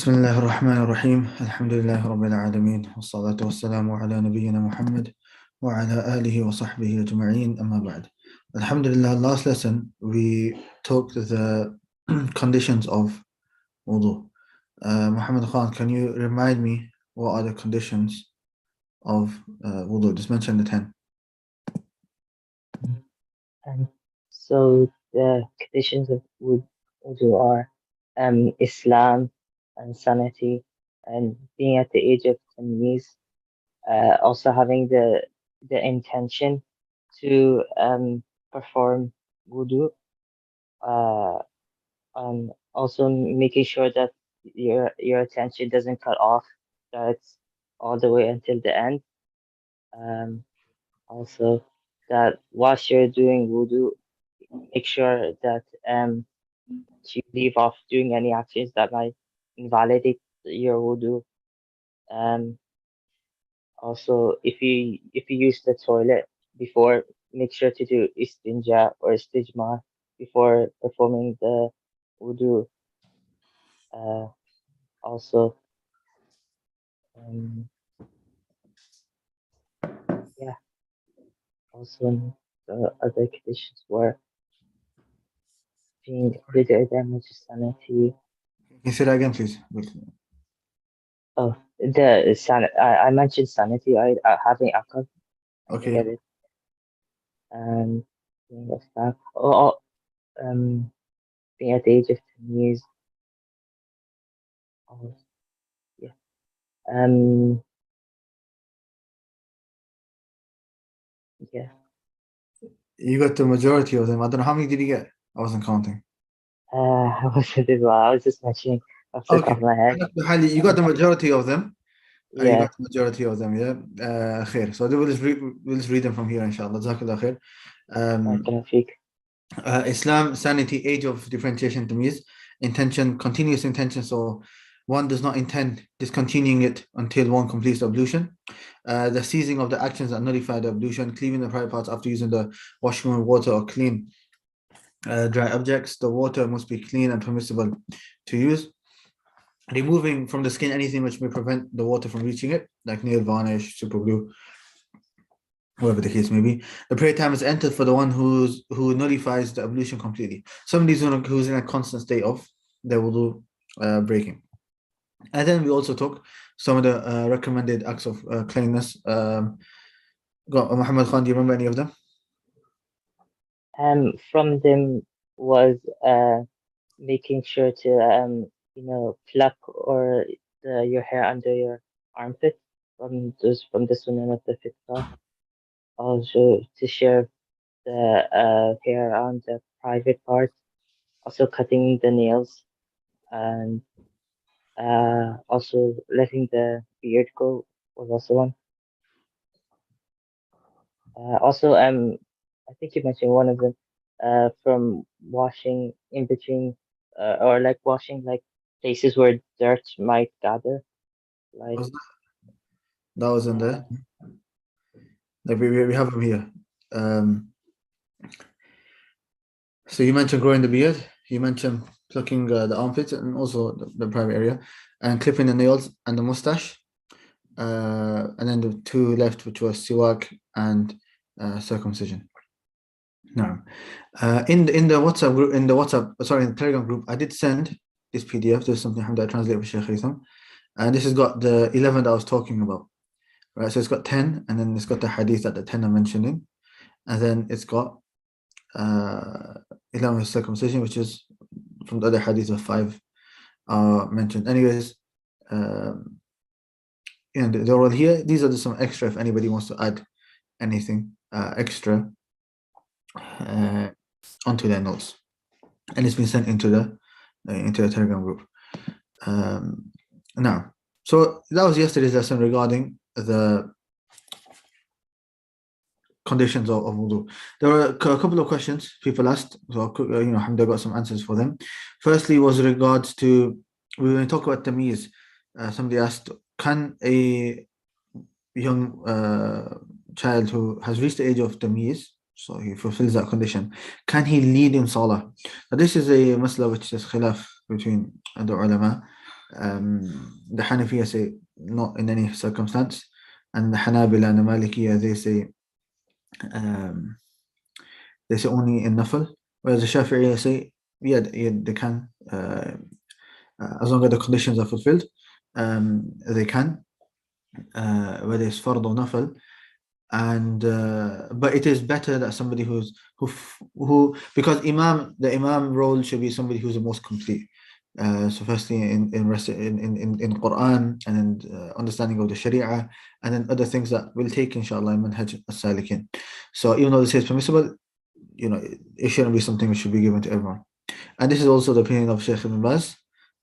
بسم الله الرحمن الرحيم الحمد لله رب العالمين والصلاة والسلام على نبينا محمد وعلى آله وصحبه أجمعين أما بعد. Alhamdulillah, last lesson we talked the conditions of Wudhū. Muhammad Khan, can you remind me what are the conditions of Wudhū? Just mention the 10. So the conditions of Wudhū are Islam and sanity and being at the age of Tamyiz, also having the intention to perform Wudhū, and also making sure that your attention doesn't cut off, that it's all the way until the end. Also that whilst you're doing Wudhū, make sure that you leave off doing any actions that might invalidate your Wudhū. Also, if you use the toilet before, make sure to do istinja or istijmar before performing the Wudhū. Also, yeah. Also, the other conditions were being bigger damage sanity. Can you say that again, please? Oh, I mentioned sanity. I having akal. Okay. Get it. And being a staff. Oh, being at the age of 10 years. Oh, yeah. Yeah. You got the majority of them. I don't know how many did you get? I wasn't counting. I wasn't as well. I was just mentioning off the top of my head. You got the majority of them. Yeah. You got the majority of them, yeah. Khair. So we'll just read them from here, inshallah. Jazakallah khair. Islam, sanity, age of differentiation, tamyiz, intention, continuous intention. So one does not intend discontinuing it until one completes the ablution. The ceasing of the actions that nullify the ablution, cleaving the private parts after using the washing with water or clean dry objects. The water must be clean and permissible to use. Removing from the skin anything which may prevent the water from reaching it, like nail varnish, super glue, whatever the case may be. The prayer time is entered for the one who nullifies the ablution completely. Somebody who's in a constant state of their wudu breaking. And then we also took some of the recommended acts of cleanliness. Muhammad Khan, do you remember any of them? From them was making sure to pluck or your hair under your armpit from the sunan of the fiqh. Also to shave the hair on the private parts, also cutting the nails, and also letting the beard go was also one. Also, I think you mentioned one of them, from washing in between, or like washing like places where dirt might gather. Like that was in there. Like we have them here. So you mentioned growing the beard. You mentioned plucking the armpits and also the private area, and clipping the nails and the mustache. And then the two left, which was siwak and circumcision. Now, in the WhatsApp group, in the Telegram group, I did send this PDF. There's something I translated for Sheikh Haitham, and this has got the 11 that I was talking about. Right, so it's got 10, and then it's got the hadith that the 10 are mentioning, and then it's got 11 with circumcision, which is from the other hadith of 5 mentioned. Anyways, they're all here. These are just some extra if anybody wants to add anything extra onto their notes, and it's been sent into the Telegram group. Now, so that was yesterday's lesson regarding the conditions of wudu. There were a couple of questions people asked, so Hamda got some answers for them. Firstly was regards to, we were talking about tamyiz. Somebody asked, can a young child who has reached the age of tamyiz, so he fulfills that condition, can he lead in salah? Now this is a masla which is khilaf between the ulama. The Hanafiya say not in any circumstance, and the Hanabila and the Malikiya they say only in Nafal, whereas the Shafi'iyya say yeah, they can as long as the conditions are fulfilled, they can, whether it's fard or nafal. And but it is better that somebody who because the imam role should be somebody who's the most complete. So firstly in Quran, and then understanding of the Sharia, and then other things that we'll take inshallah in Manhaj as-Salikin. So even though this is permissible, it shouldn't be something which should be given to everyone. And this is also the opinion of Shaykh Ibn Baz,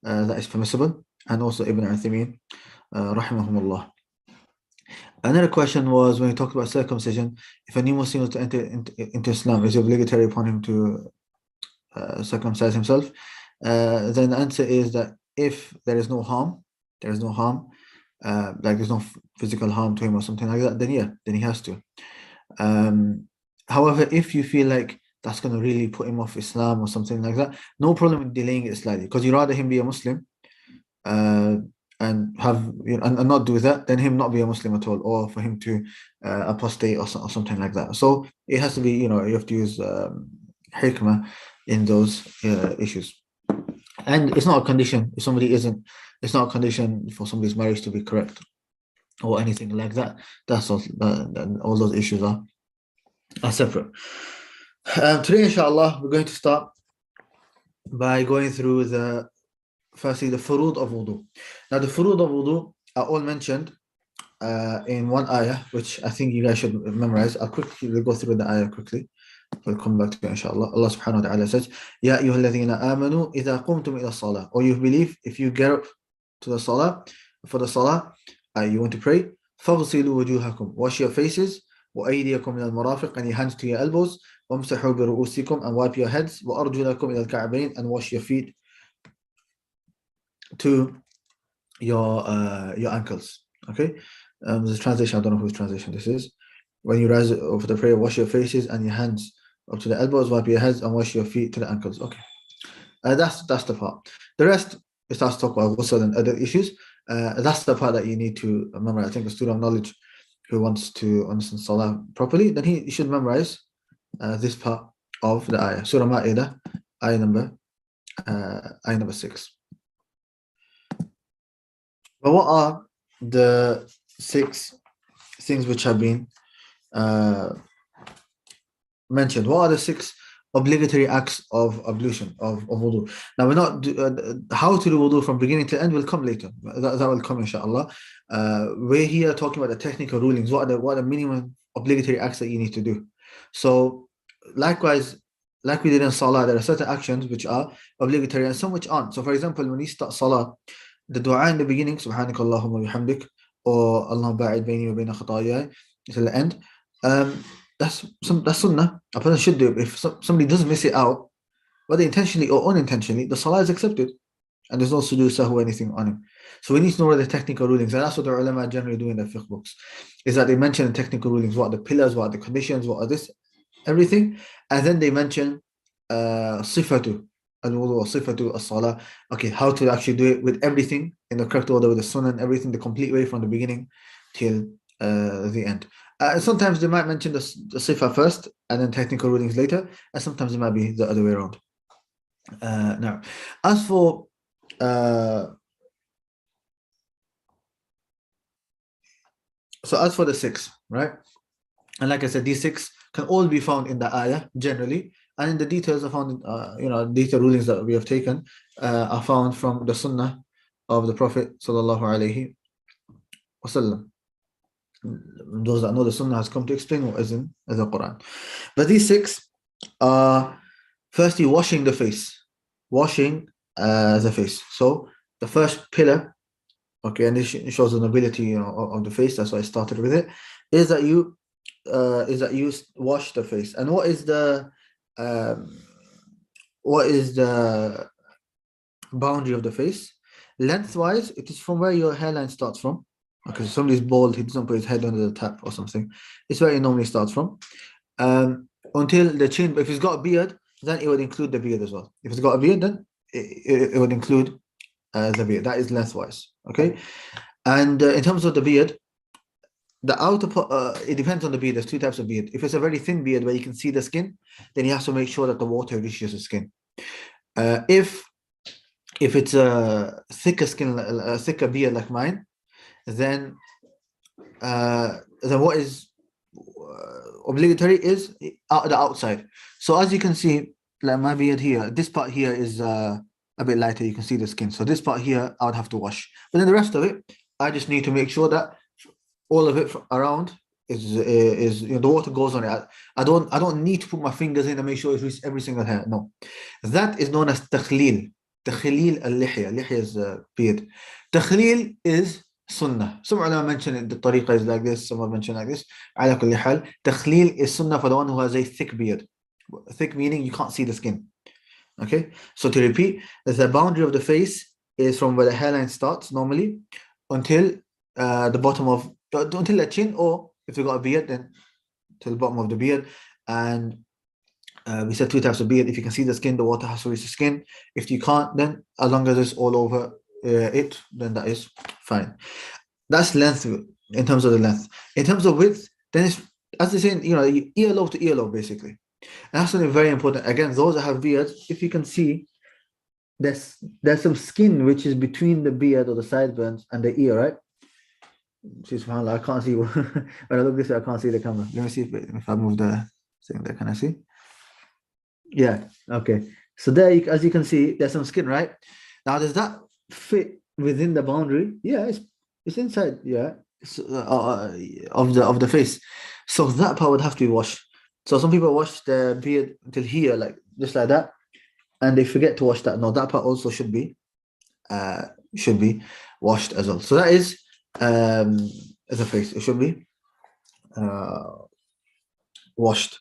that is permissible, and also Ibn Uthaymeen, rahimahumullah. Another question was, when we talked about circumcision, if a new Muslim was to enter into Islam, is it obligatory upon him to circumcise himself? Then the answer is that if there is no harm, like there's no physical harm to him or something like that, then yeah, then he has to. However, if you feel like that's going to really put him off Islam or something like that, no problem in delaying it slightly, because you'd rather him be a Muslim and have and not do that than him not be a Muslim at all, or for him to apostate or something like that. So it has to be, you have to use hikmah in those issues. And it's not a condition if somebody isn't. It's not a condition for somebody's marriage to be correct or anything like that. That's all. All those issues are separate. Today, inshallah, we're going to start by going through firstly the furud of wudu. Now, the furud of wudu are all mentioned in one ayah, which I think you guys should memorize. We'll go through the ayah quickly. We'll come back to it, inshallah. Allah subhanahu wa ta'ala says, Ya ayyuhalladhina amanu idha qumtum ila salah. Or you believe, if you get up to the salah, for the salah, you want to pray, فَغْسِلُوا وُجُوهَكُمْ. Wash your faces, وَأَيْدِيَكُمْ إِلَى الْمَرَافِقِ, and your hands to your elbows, وَامْسَحُوا بِرُؤُوسِكُمْ, and wipe your heads, وَأَرْجُلَكُمْ إِلَى الْكَعْبَيْنِ, and wash your feet to your ankles. Okay, there's a translation, I don't know whose translation this is. When you rise for the prayer, wash your faces and your hands up to the elbows, wipe your heads, and wash your feet to the ankles. Okay, that's the part. The rest, it starts to talk about ghusl and other issues. That's the part that you need to memorize. I think a student of knowledge who wants to understand salah properly, then he should memorize this part of the ayah. Surah Ma'idah, ayah number 6. But what are the 6 things which have been mentioned? What are the 6 obligatory acts of ablution, of wudu? Now, we're not how to do wudu from beginning to end will come later. That will come, inshallah. We're here talking about the technical rulings. What are the minimum obligatory acts that you need to do? So, likewise, like we did in salah, there are certain actions which are obligatory and some which aren't. So, for example, when you start salah, the dua in the beginning, Subhanaka Allahumma bihamdik, or Allahumma ba'id bayni wa bayna khatayai, till the end. That's sunnah. A person should do it. If somebody doesn't miss it out, whether intentionally or unintentionally, the salah is accepted, and there's no sujood sahwi or anything on him. So we need to know the technical rulings, and that's what the ulama generally do in their fiqh books, is that they mention the technical rulings, what are the pillars, what are the conditions, what are this, everything, and then they mention sifatu al-wudu or sifatu as-salah. Okay, how to actually do it with everything in the correct order, with the sunnah and everything, the complete way from the beginning till the end. Sometimes they might mention the sifa first and then technical rulings later, and sometimes it might be the other way around. Now, as for the 6, right? And like I said, these 6 can all be found in the ayah generally, and in the details are found, detailed rulings that we have taken are found from the sunnah of the Prophet sallallahu alaihi wasallam. Those that know the sunnah has come to explain what is in the Quran. But these 6 are, firstly, washing the face. Washing the face. So the first pillar, okay, and this shows the nobility of the face, that's why I started with it, is that you wash the face. And what is the boundary of the face? Lengthwise, it is from where your hairline starts from. Okay, so somebody's bald, he doesn't put his head under the tap or something. It's where it normally starts from. Until the chin. But if he's got a beard, then it would include the beard as well. If he's got a beard, then it would include the beard. That is lengthwise. Okay, and in terms of the beard, the outer it depends on the beard. There's two types of beard. If it's a very thin beard where you can see the skin, then you have to make sure that the water reaches the skin. If it's a thicker skin, a thicker beard like mine, then what is obligatory is the outside. So as you can see, like my beard here, this part here is a bit lighter. You can see the skin. So this part here, I would have to wash. But then the rest of it, I just need to make sure that all of it around is you know, the water goes on it. I don't need to put my fingers in and make sure it reaches every single hair. No, that is known as takhleel. Takhleel al-lihya. Lihya is beard. Takhleel is sunnah. Some ulama mention it, the tariqah is like this, some have mentioned like this. Ala kulli hal, takhleel is sunnah for the one who has a thick beard. Thick meaning you can't see the skin. Okay, so to repeat, the boundary of the face is from where the hairline starts normally until the bottom of, until the chin, or if you've got a beard, then to the bottom of the beard. And we said two types of beard. If you can see the skin, the water has to reach the skin. If you can't, then as long as it's all over it, then that is fine. That's length in terms of the length. In terms of width, then it's, as they say, you know, earlobe to earlobe basically. And that's something very important. Again, those that have beards, if you can see, there's some skin which is between the beard or the sideburns and the ear, right? See, subhanAllah, I can't see. When I look this way, I can't see the camera. Let me see if I move the thing there. Can I see? Yeah, okay. So there, as you can see, there's some skin, right? Now, does that fit within the boundary? Yeah, it's inside, yeah, of the face. So that part would have to be washed. So some people wash their beard until here, like just like that, and they forget to wash that. No, that part also should be washed as well. So that is the face. It should be washed.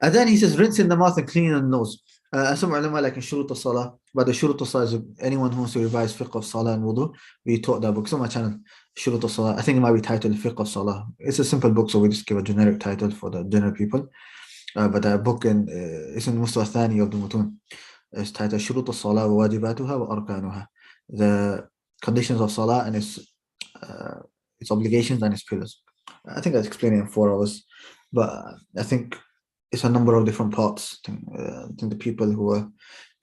And then he says, rinse in the mouth and clean the nose. Some ulama like in Shurut al-Salah, but the Shurut al-Salah is anyone who wants to revise fiqh of Salah and Wudhū, we taught that book. It's on my channel, Shurut al-Salah. I think it might be titled Fiqh of Salah. It's a simple book, so we just give a generic title for the general people. But the book it's in Mustawa Thani of the Mutun. It's titled Shurut al-Salah wa wajibatuha wa arkanuha. The conditions of Salah and its obligations and its pillars. I think I explained it in 4 hours, but I think it's a number of different parts. I think the people who were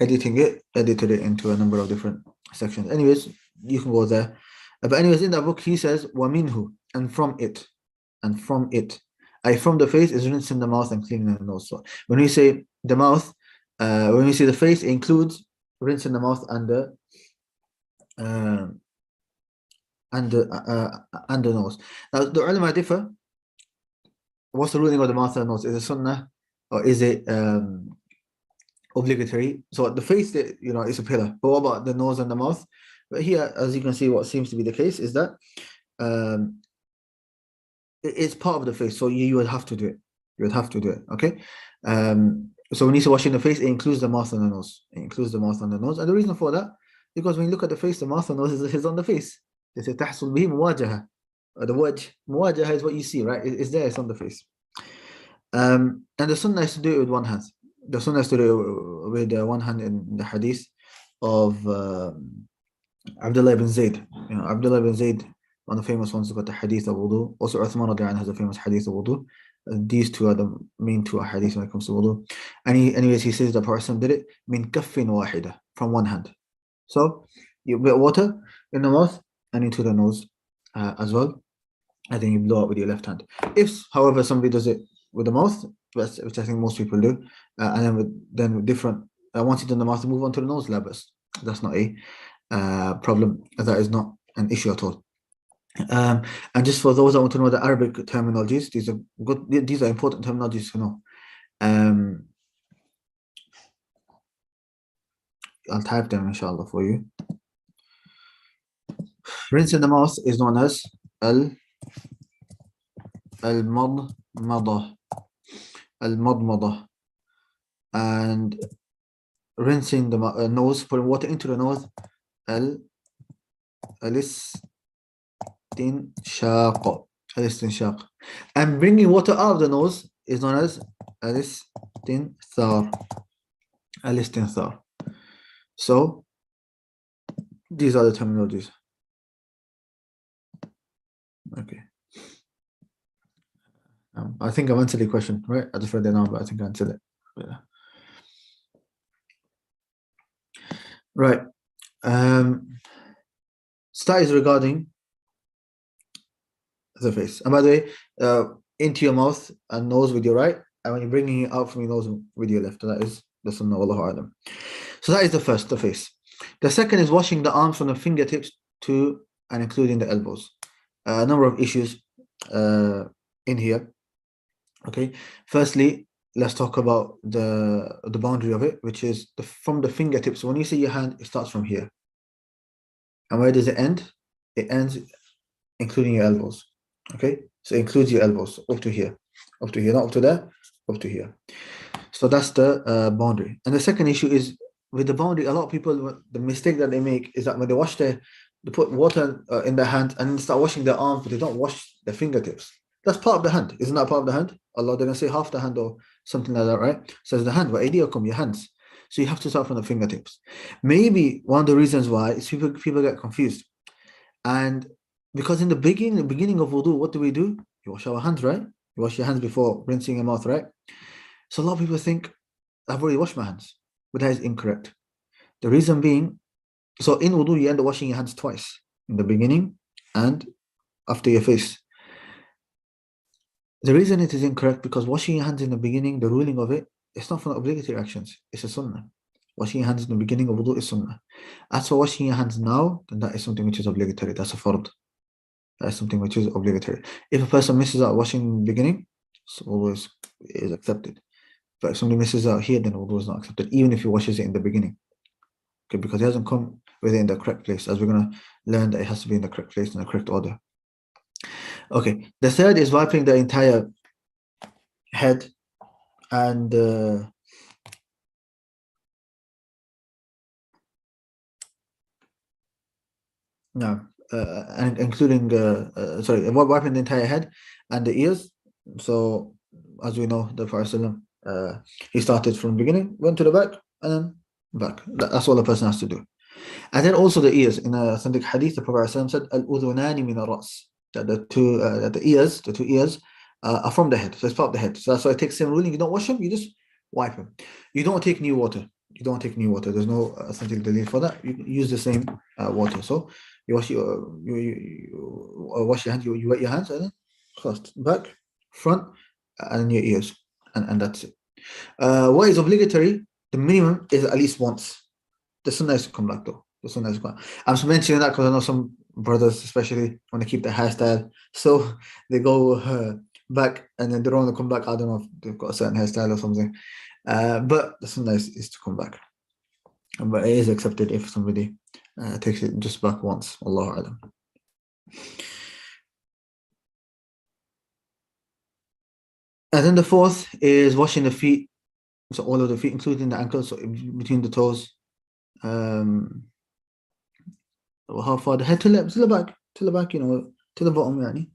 editing it edited it into a number of different sections. Anyways, you can go there. But anyways, in that book he says, وَمِنْهُ, and from it, from the face is rinsing the mouth and cleaning the nose. So when we say the mouth, when we say the face, it includes rinsing the mouth and the nose. Now the ulama differ. What's the ruling of the mouth and nose? Is it sunnah or is it obligatory? So the face, you know, is a pillar. But what about the nose and the mouth? But here, as you can see, what seems to be the case is that it's part of the face. So you would have to do it. You would have to do it. Okay. So when you say washing the face, it includes the mouth and the nose. It includes the mouth and the nose. And the reason for that, because when you look at the face, the mouth and nose is on the face. They say تحصل به مواجهة. The word muwajaha is what you see, right? It's there, it's on the face. And the sunnah is to do it with one hand. The sunnah is to do it with one hand in the hadith of Abdullah ibn Zayd. You know, Abdullah ibn Zayd, one of the famous ones who got the hadith of Wudhū. Also Uthman radiallahu anhu has a famous hadith of Wudhū. These two are the main two hadiths when it comes to Wudhū. And anyways, he says the Prophet did it min kaffin wahida, from one hand. So you put water in the mouth and into the nose as well, and then you blow it with your left hand. If, however, somebody does it with the mouth, which I think most people do, and then with different, once it's in the mouth, move on to the nose, that's not a problem. That is not an issue at all. And just for those that want to know the Arabic terminologies, these are important terminologies to know. I'll type them inshallah for you. Rinse in the mouth is known as al-madmadah, and rinsing the nose, putting water into the nose, al-istinshaq, and bringing water out of the nose is known as al-istinthar. So These are the terminologies. Okay. I think I've answered the question, right? I just read it now, but I think I answered it. Yeah. Right. Studies regarding the face. And by the way, into your mouth and nose with your right, and when you're bringing it out from your nose with your left. That is the sunnah, Wallahu a'lam. So that is the first, the face. The second is washing the arms from the fingertips to and including the elbows. A number of issues in here. Okay. Firstly, let's talk about the boundary of it, which is from the fingertips. When you say your hand, it starts from here. And where does it end? It ends including your elbows. Okay, so it includes your elbows up to here, not up to there, up to here. So that's the boundary. And the second issue is with the boundary. A lot of people, the mistake that they make is that when they wash they put water in their hand and start washing their arms, but they don't wash their fingertips. That's part of the hand. Isn't that part of the hand? Allah didn't say half the hand or something like that, right? Says the hand, وَأَيْدِيَكُمْ, your hands. So you have to start from the fingertips. Maybe one of the reasons why is people get confused. And because in the beginning of wudu, what do? You wash our hands, right? You wash your hands before rinsing your mouth, right? So a lot of people think, I've already washed my hands, but that is incorrect. The reason being, so in wudu, you end up washing your hands twice, in the beginning and after your face. The reason it is incorrect, because washing your hands in the beginning, the ruling of it, it's not from the obligatory actions, it's a sunnah. Washing your hands in the beginning of wudu is sunnah. As for washing your hands now, then that is something which is obligatory, that's a fard. That's something which is obligatory. If a person misses out washing in the beginning, so always is accepted. But if somebody misses out here, then wudu is not accepted, even if he washes it in the beginning. Okay, because he hasn't come with it in the correct place. As we're going to learn that it has to be in the correct place, in the correct order. Okay, the third is wiping the entire head and and including wiping the entire head and the ears. So as we know, the Prophet he started from the beginning, went to the back, and then back. That's all the person has to do. And then also the ears. In a authentic hadith, the Prophet said, "Al-udhunani min al-ras," that the two ears are from the head. So it's part of the head. So that's why it takes same ruling. You don't wash them, you just wipe them. You don't take new water. There's no authentic dalil for that. You use the same water. So you wash wash your hands. You wet your hands, and then first back, front, and your ears, and that's it. What is obligatory? The minimum is at least once. The sunnah is to come back though. The sunnah is to come. I'm just mentioning that because I know some brothers, especially, want to keep their hairstyle, so they go back and then they don't want to come back. I don't know if they've got a certain hairstyle or something. But the sunnah is to come back. But it is accepted if somebody takes it just back once. Allahu A'lam. And then the fourth is washing the feet. So all of the feet, including the ankles, so between the toes. How far the head to the back, to the bottom, يعني.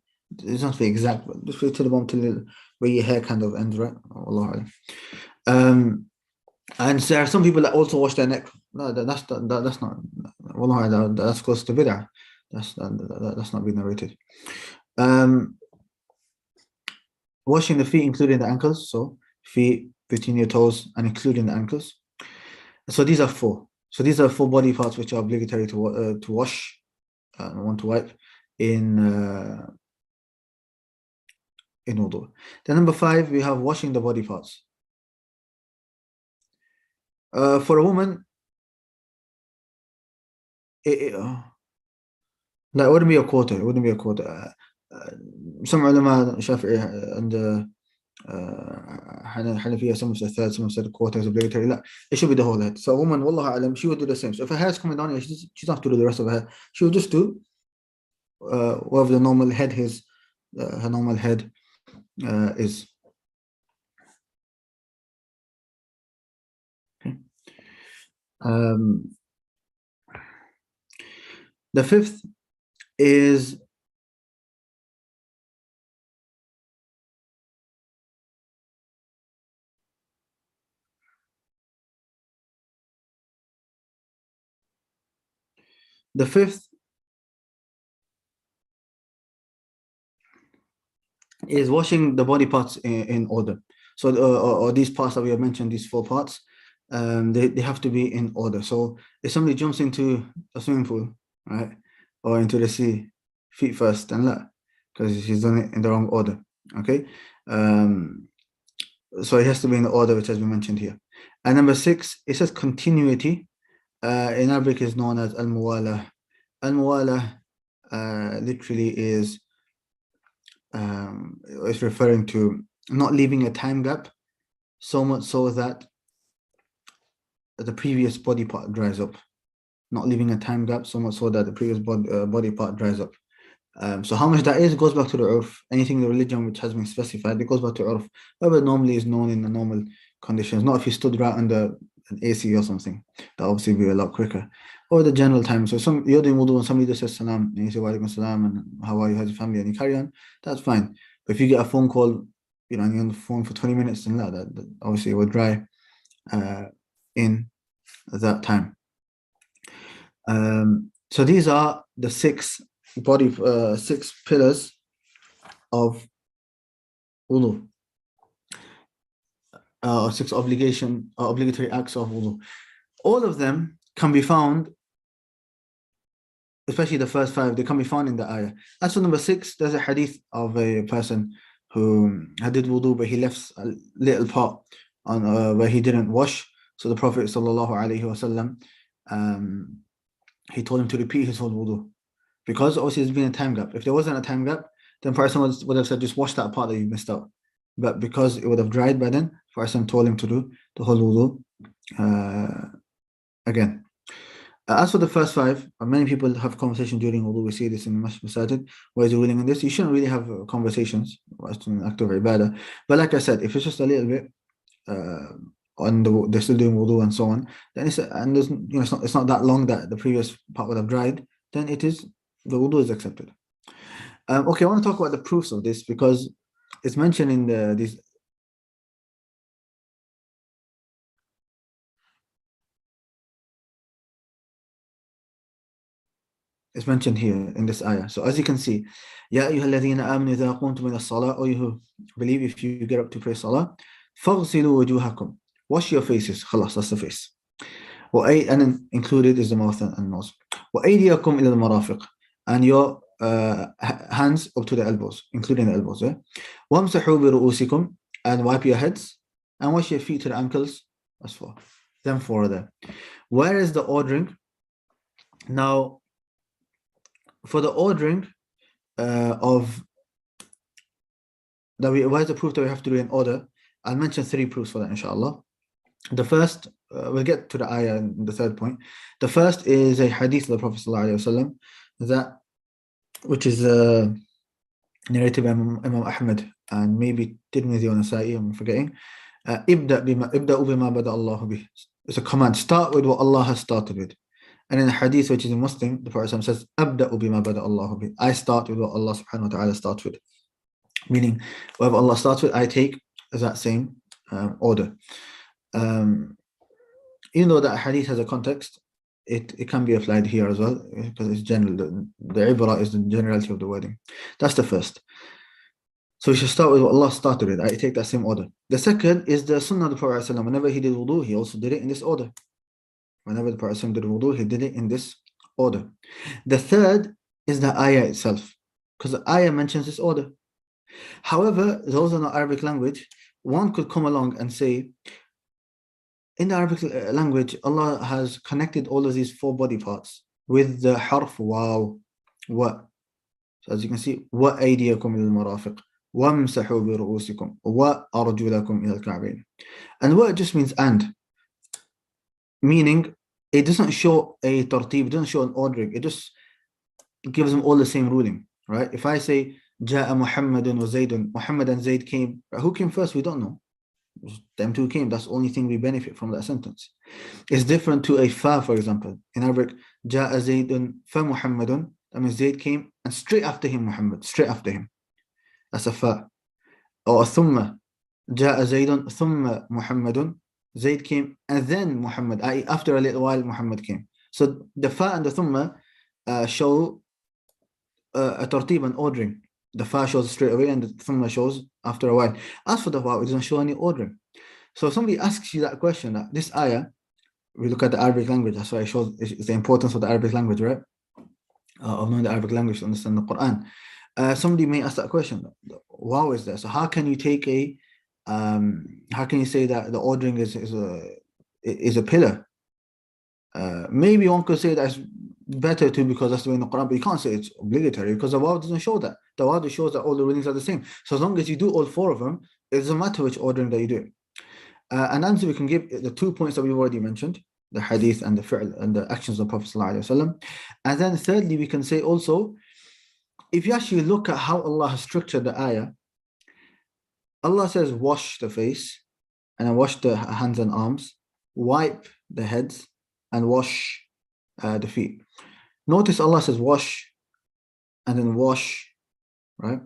It's not very exact, but just to the bottom, to where your hair kind of ends, right? Allah. And there are some people that also wash their neck. No, that's not. Allah, that's close to bid'ah. That's not being narrated. Washing the feet, including the ankles. So feet between your toes and including the ankles. So these are four. So these are four body parts which are obligatory to wash and want to wipe in wudu. Then number 5, we have washing the body parts. For a woman, it wouldn't be a quarter. It wouldn't be a quarter. Some ulama, Shafi'i and Hanafiya, some said third, some said a quarter is obligatory. It should be the whole head. So a woman, wallahu alam, she would do the same. So if her hair is coming down, she doesn't have to do the rest of her hair. She would just do whatever the normal head is, her normal head is. Okay. The 5th is The fifth is washing the body parts in order. So or these parts that we have mentioned, these 4 parts, they have to be in order. So if somebody jumps into a swimming pool, right, or into the sea, feet first and la, because he's done it in the wrong order. Okay, so it has to be in the order which has been mentioned here. And number 6, it says continuity. In Arabic is known as al-muwala. Al-muwala literally is referring to not leaving a time gap so much so that the previous body part dries up. Not leaving a time gap so much so that the previous body part dries up. So how much that is goes back to the urf. Anything in the religion which has been specified, it goes back to urf. Whatever normally is known in the normal conditions. Not if you stood right under an AC or something. That obviously be a lot quicker. Or the general time. So you're doing wudu and somebody just says salam and you say wa alaikum salam and how are you, how's your family, and you carry on, that's fine. But if you get a phone call, you know, and you're on the phone for 20 minutes and that obviously it will dry in that time. So these are the 6 pillars of wudu, 6 obligatory acts of wudu. All of them can be found, especially the first 5, they can be found in the ayah. As for number 6, there's a hadith of a person who did wudu, but he left a little part on where he didn't wash. So the Prophet ﷺ, he told him to repeat his whole wudu, because obviously there's been a time gap. If there wasn't a time gap, then person would have said, just wash that part that you missed out. But because it would have dried by then, person told him to do the whole wudu again. As for the first 5, many people have conversation during wudu. We see this in the masajid. Where is the ruling in this? You shouldn't really have conversations as to an act of ibadah. But like I said, if it's just a little bit, they're still doing wudu and so on, then it's not that long that the previous part would have dried, then the wudu is accepted. Okay, I want to talk about the proofs of this, because it's mentioned in these. It's mentioned here in this ayah. So as you can see, Ya ayyuhalladhina amanu idha qumtum ila as-salah, or you who believe, if you get up to pray salah, faghsilu wujuhakum, wash your faces. Khalas, that's the face. And then included is the mouth and nose. Wa aydiyakum ila al-marafiq, and your hands up to the elbows, including the elbows. Wamsahu bi ru'usikum, and wipe your heads, and wash your feet to the ankles. That's 4. Then 4 there. Where is the ordering? Now, for the ordering where's the proof that we have to do in order? I'll mention 3 proofs for that, inshallah. The first, we'll get to the ayah in the 3rd point. The first is a hadith of the Prophet ﷺ, which is narrated by Imam Ahmad and maybe Tirmidhi or Nasa'i, I'm forgetting. Ibda'u bima bada Allahu bih. It's a command. Start with what Allah has started with. And in the hadith which is in Muslim, the Prophet says, Abda'u bima bada Allahu bih. I start with what Allah subhanahu wa ta'ala starts with. Meaning, whatever Allah starts with, I take that same order. Even though that hadith has a context, it can be applied here as well, because it's general. The ibrah is the generality of the wording. That's the first. So we should start with what Allah started with. I take that same order. The second is the sunnah of the Prophet. Whenever he did wudu, he also did it in this order. Whenever the Prophet did wudu, he did it in this order. The third is the ayah itself, because the ayah mentions this order. However, those in the Arabic language, one could come along and say, in the Arabic language, Allah has connected all of these 4 body parts with the harf waw, wa. So as you can see, wa aydiyakum ila al-marafiq, wamsahu bi ru'usikum, wa arjulakum ila al-ka'bayn. And what just means and. Meaning, it doesn't show a tartib, it doesn't show an ordering, it just gives them all the same ruling, right? If I say, Ja'a Muhammadun wa Zaydun, Muhammad and Zayd came, who came first? We don't know. Them 2 came, that's the only thing we benefit from that sentence. It's different to a fa, for example. In Arabic, Ja'a Zaydun fa Muhammadun, that means Zayd came, and straight after him, Muhammad, straight after him. That's a fa. Or a thumma, Ja'a Zaydun thumma Muhammadun, Zayd came and then Muhammad, i.e. after a little while Muhammad came. So the fa and the thumma show a tartib and ordering. The fa shows straight away and the thumma shows after a while. As for the waw, it doesn't show any ordering. So if somebody asks you that question, this ayah, we look at the Arabic language, that's why it shows the importance of the Arabic language, right? Of knowing the Arabic language to understand the Quran. Somebody may ask that question, wow is there? So how can you take how can you say that the ordering is a pillar? Maybe one could say that's better too because that's the way in the Quran, but you can't say it's obligatory because the waw doesn't show that. The waw shows that all the rulings are the same. So as long as you do all four of them, it doesn't matter which ordering that you do. An answer we can give the 2 points that we've already mentioned, the hadith and the fi'l and the actions of the Prophet ﷺ. And then thirdly, we can say also, if you actually look at how Allah has structured the ayah, Allah says wash the face and then wash the hands and arms, wipe the heads and wash the feet. Notice Allah says wash and then wash, right?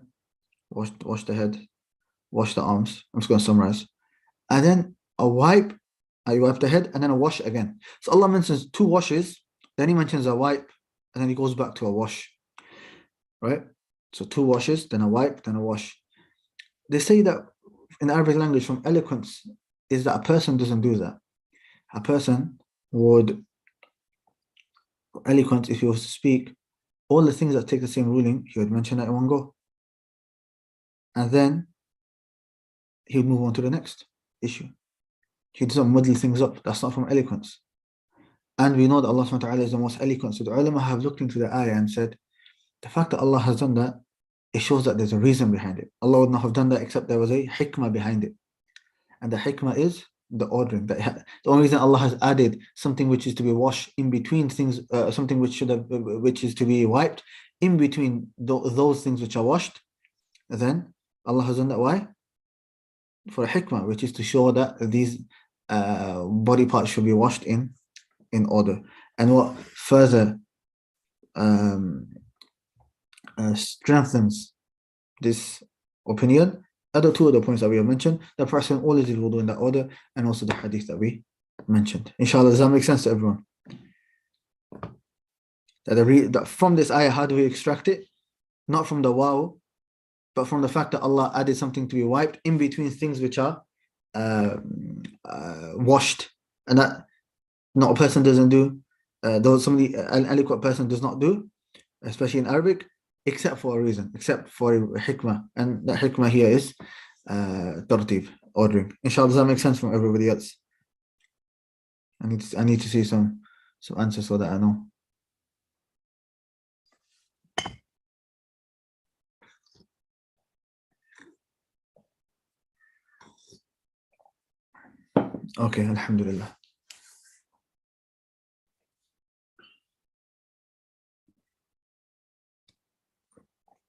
Wash the head, wash the arms. I'm just going to summarize. And then a wipe, you wipe the head, and then a wash again. So Allah mentions 2 washes, then He mentions a wipe, and then He goes back to a wash, right? So 2 washes, then a wipe, then a wash. They say that in the Arabic language from eloquence is that a person doesn't do that. A person would, eloquence, if he was to speak, all the things that take the same ruling, he would mention that in one go. And then he would move on to the next issue. He doesn't muddle things up. That's not from eloquence. And we know that Allah subhanahu wa ta'ala is the most eloquent. So the ulama have looked into the ayah and said, the fact that Allah has done that, it shows that there's a reason behind it. Allah would not have done that except there was a hikmah behind it. And the hikmah is the ordering. The only reason Allah has added something which is to be washed in between things, something which is to be wiped in between those things which are washed, then Allah has done that. Why? For a hikmah, which is to show that these body parts should be washed in order. And what further strengthens this opinion are the 2 other points that we have mentioned: the person always did wudu in that order, and also the hadith that we mentioned. Inshallah, does that make sense to everyone? That from this ayah, how do we extract it? Not from the waw, but from the fact that Allah added something to be wiped in between things which are washed, and that not a person doesn't do, though somebody, an eloquent person does not do, especially in Arabic, except for a reason, except for a hikmah, and that hikmah here is tartib, ordering. Inshallah, does that make sense from everybody else? I need to see some answers so that I know. Okay, alhamdulillah.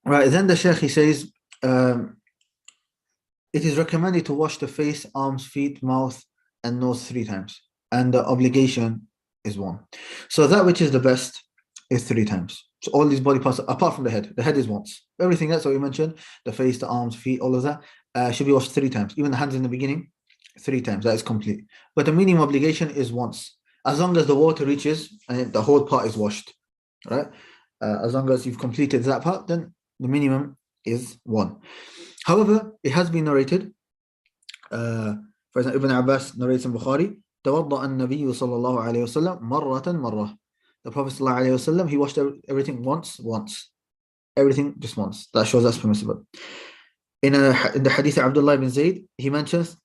Right, then the Shaykh, he says, it is recommended to wash the face, arms, feet, mouth, and nose 3 times. And the obligation is 1. So that which is the best is 3 times. So all these body parts, apart from the head is once. Everything else that we mentioned, the face, the arms, feet, all of that, should be washed 3 times. Even the hands in the beginning, 3 times. That is complete. But the minimum obligation is once. As long as the water reaches and the whole part is washed. Right? As long as you've completed that part, then the minimum is 1. However, it has been narrated, for example, Ibn Abbas narrates in Bukhari, توضأ النبي صلى الله عليه وسلم مرة مرة. The Prophet صلى الله عليه وسلم, he washed everything once. Everything just once. That shows that's permissible. In the hadith of Abdullah bin Zayd, he mentions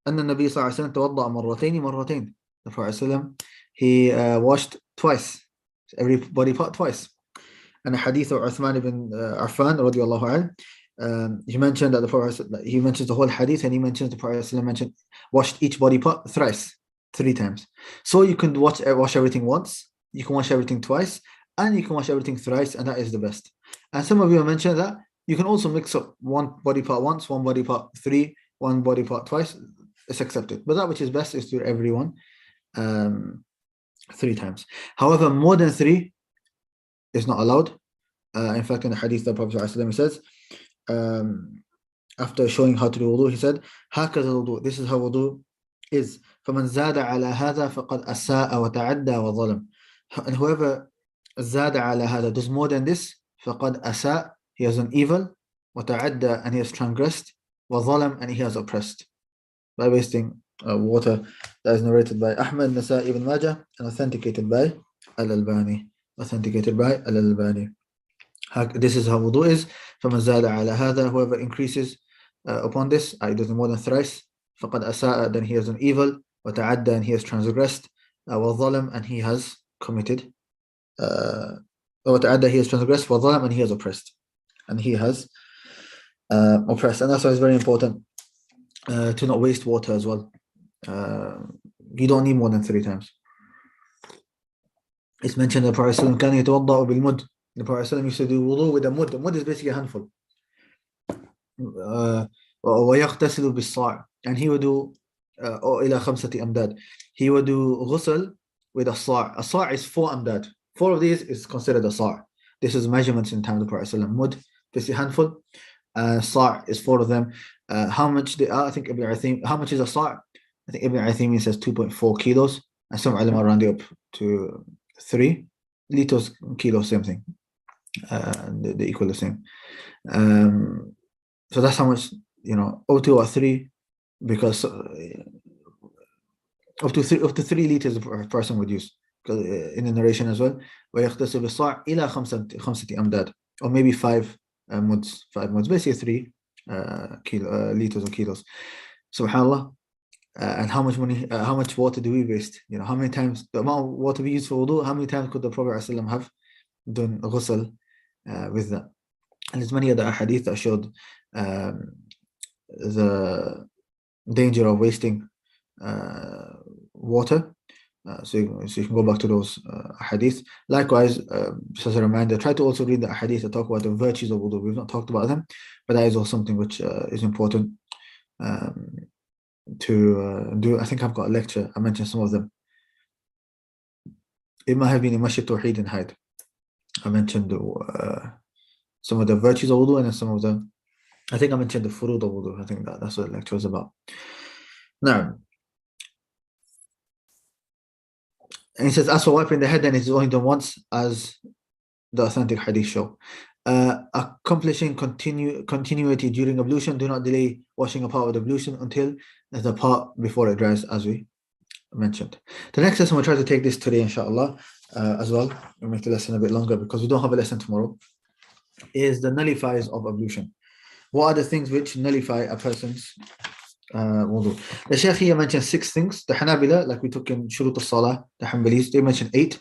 أن النبي صلى الله عليه وسلم توضأ مرتين. The Prophet ﷺ, he washed twice, every body part twice. And the hadith of Uthman ibn Affan radiyallahu anhu, he mentioned that the Prophet, he mentions the whole hadith, and he mentions the Prophet mentioned washed each body part thrice, 3 times. So you can wash everything once, you can wash everything twice, and you can wash everything thrice, and that is the best. And some of you have mentioned that you can also mix up 1 body part once, 1 body part 3, 1 body part twice. It's accepted. But that which is best is to do everyone 3 times. However, more than 3 is not allowed. In fact, in the hadith, the Prophet ﷺ says, after showing how to do wudu, he said, هكذا الوضوء, this is how wudu is. فمن زاد على هذا فقد أساء وتعدى وظلم. And whoever زاد على هذا, does more than this, فقد أساء, he has done evil, وتعدى, and he has transgressed, وظلم, and he has oppressed, by wasting water. That is narrated by Ahmad, Nasa'i, Ibn Majah, and authenticated by Al-Albani. This is how wudu is. فَمَنْ زَادَ عَلَى هَذَا, whoever increases upon this, I does more than thrice, فَقَدْ أَسَاءَ, then he has done evil, وَتَعَدَّى, and he has transgressed, وَظَلَمْ, and he has committed, وَتَعَدَّى, he has transgressed, وَظَلَمْ, and he has oppressed. And that's why it's very important to not waste water as well. You don't need more than 3 times. It's mentioned that the Prophet كان يتوضأ بالمد. The Prophet used to do wudu with a mud. The mud is basically a handful. ويغتسل بالصاع, and he would do إلى 5 أمداد. He would do ghusl with a صاع. A صاع is 4 أمداد. 4 of these is considered a صاع. This is measurements in time of the Prophet. Mud, basically a handful. صاع is 4 of them. How much they are? I think Ibn Uthaymin, how much is a صاع? I think Ibn Uthaymin says 2.4 kilos, and some ulama round it up to 3 liters, kilos, same thing. They equal the same. So that's how much, up to 3, because up to 3 liters a person would use, because in the narration as well, ويغتسل بالصاع إلى 5 أمداد, or maybe 5 muds, basically 3 liters or kilos. Subhanallah. And how much money, how much water do we waste? How many times, the amount of water we use for wudu, how many times could the Prophet ﷺ have done ghusl with that? And there's many other hadith that showed the danger of wasting water. So you can go back to those hadith. Likewise, just as a reminder, try to also read the hadith that talk about the virtues of wudu. We've not talked about them, but that is also something which is important to do. I think I've got a lecture. I mentioned some of them. It might have been in Masjid Tawheed in Hyde. I mentioned some of the virtues of wudu, and then some of the, I think I mentioned the furud of wudu. I think that's what the lecture was about. Now, and he says, as for wiping the head, then it's only done once, as the authentic hadith show. Accomplishing continuity during ablution, do not delay washing a part of the ablution until the part before it dries, as we mentioned. The next lesson, we'll try to take this today, inshallah, as well. We'll make the lesson a bit longer because we don't have a lesson tomorrow, is the nullifiers of ablution. What are the things which nullify a person's wudu? The Shaykh here mentioned 6 things. The Hanabila, like we took in Shurut al-Salah, the Hanbalis, they mentioned 8.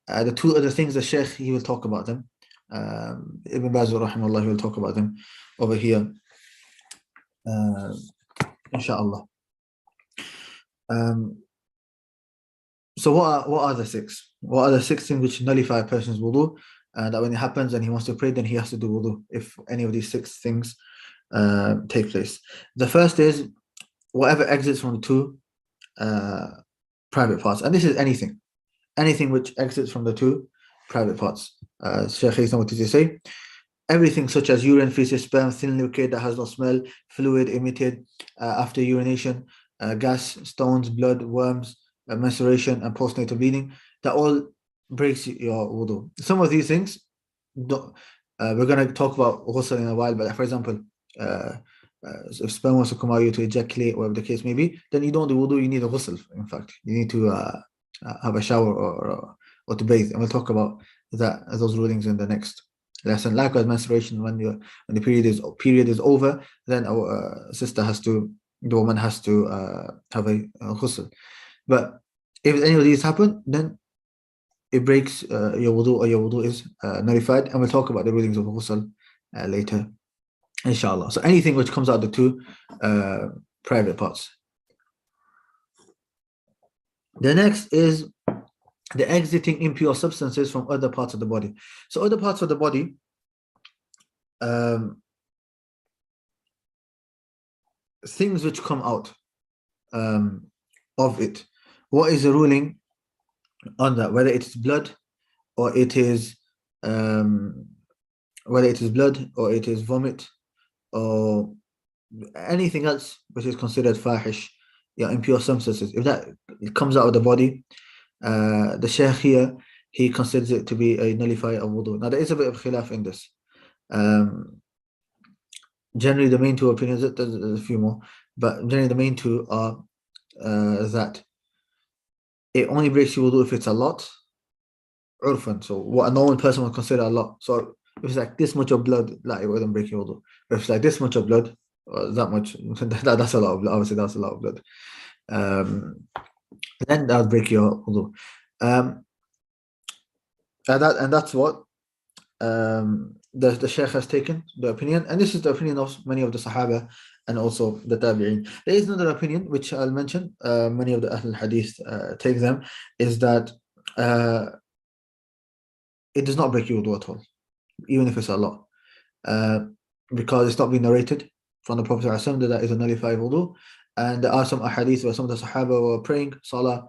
The 2 other things, the Shaykh, he will talk about them. Ibn Baz, rahimahullah, he will talk about them over here, inshallah. So what are the 6? What are the 6 things which nullify a person's wudu? That when it happens and he wants to pray, then he has to do wudu if any of these 6 things take place. The first is whatever exits from the 2 private parts, and this is anything which exits from the 2 private parts. Shaykh Islam, what does he say? Everything such as urine, feces, sperm, thin liquid that has no smell, fluid emitted after urination, gas, stones, blood, worms, menstruation, and postnatal bleeding, that all breaks your wudu. Some of these things, we're going to talk about ghusl in a while, but for example, if sperm wants to come out you to ejaculate, whatever the case may be, then you don't do wudu, you need a ghusl. In fact, you need to have a shower or to bathe, and we'll talk about those rulings in the next lesson. Likewise, menstruation, when the period is over, then our the woman has to have a ghusl. But if any of these happen, then it breaks your wudu, or your wudu is nullified, and we'll talk about the rulings of ghusl later, inshallah. So anything which comes out of the 2 private parts. The next is the exiting impure substances from other parts of the body. So other parts of the body, things which come out of it. What is the ruling on that? Whether it is blood, or it is vomit, or anything else which is considered fahish, impure substances. If that comes out of the body, the Shaykh here, he considers it to be a nullifier of wudu. Now there is a bit of khilaf in this. Generally the main two opinions, there's a few more, but generally the main two are that it only breaks your wudu if it's a lot, urfan, so what a normal person would consider a lot. So if it's like this much of blood, like it wouldn't break your wudu. But if it's like this much of blood, that much, that's a lot of blood. Obviously that's a lot of blood. Then that'll break your wudu. And that's what the Shaykh has taken the opinion, and this is the opinion of many of the Sahaba and also the Tabi'in. There is another opinion which I'll mention, many of the Ahl Hadith take them, is that it does not break your wudu at all, even if it's a lot, because it's not been narrated from the Prophet ﷺ that is a nullified wudu. And there are some ahadith where some of the Sahaba were praying Salah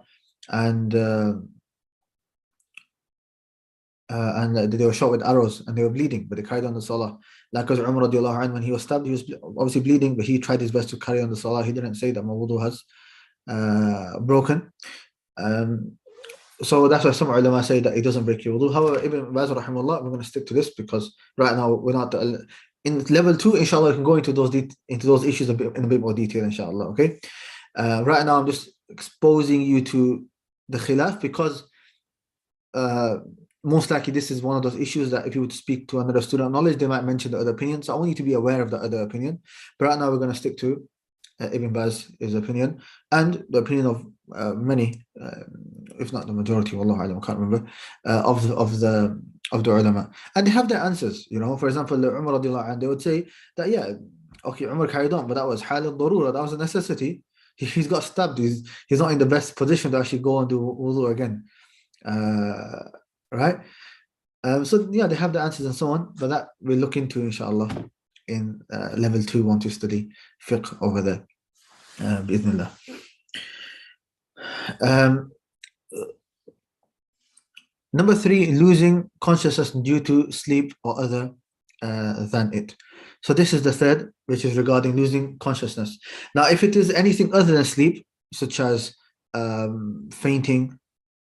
and they were shot with arrows and they were bleeding, but they carried on the Salah. Like as Umar radiallahu anhu, when he was stabbed, he was obviously bleeding, but he tried his best to carry on the Salah. He didn't say that my wudu has broken. So that's why some ulama say that it doesn't break your wudu. However, Ibn Baz rahimahullah, we're going to stick to this because right now we're not in level 2. Inshallah, we can go into those issues in a bit more detail. Inshallah, okay. Right now, I'm just exposing you to the khilaf because most likely this is one of those issues that if you would speak to another student of knowledge, they might mention the other opinion. So I want you to be aware of the other opinion. But right now, we're going to stick to Ibn Baz's opinion and the opinion of many, if not the majority, wallahu alam, I can't remember, of the ulama, and they have their answers. You know, for example, Umar radiallahu anhu, they would say that okay, Umar carried on, but that was hal al-darura, that was a necessity. He's got stabbed. He's not in the best position to actually go and do wudu again, right? So they have the answers and so on, but that we'll look into inshallah in level 2 want to study fiqh over there, bi'idhnillah. Number 3, losing consciousness due to sleep or other than it. So this is the third, which is regarding losing consciousness. Now, if it is anything other than sleep, such as fainting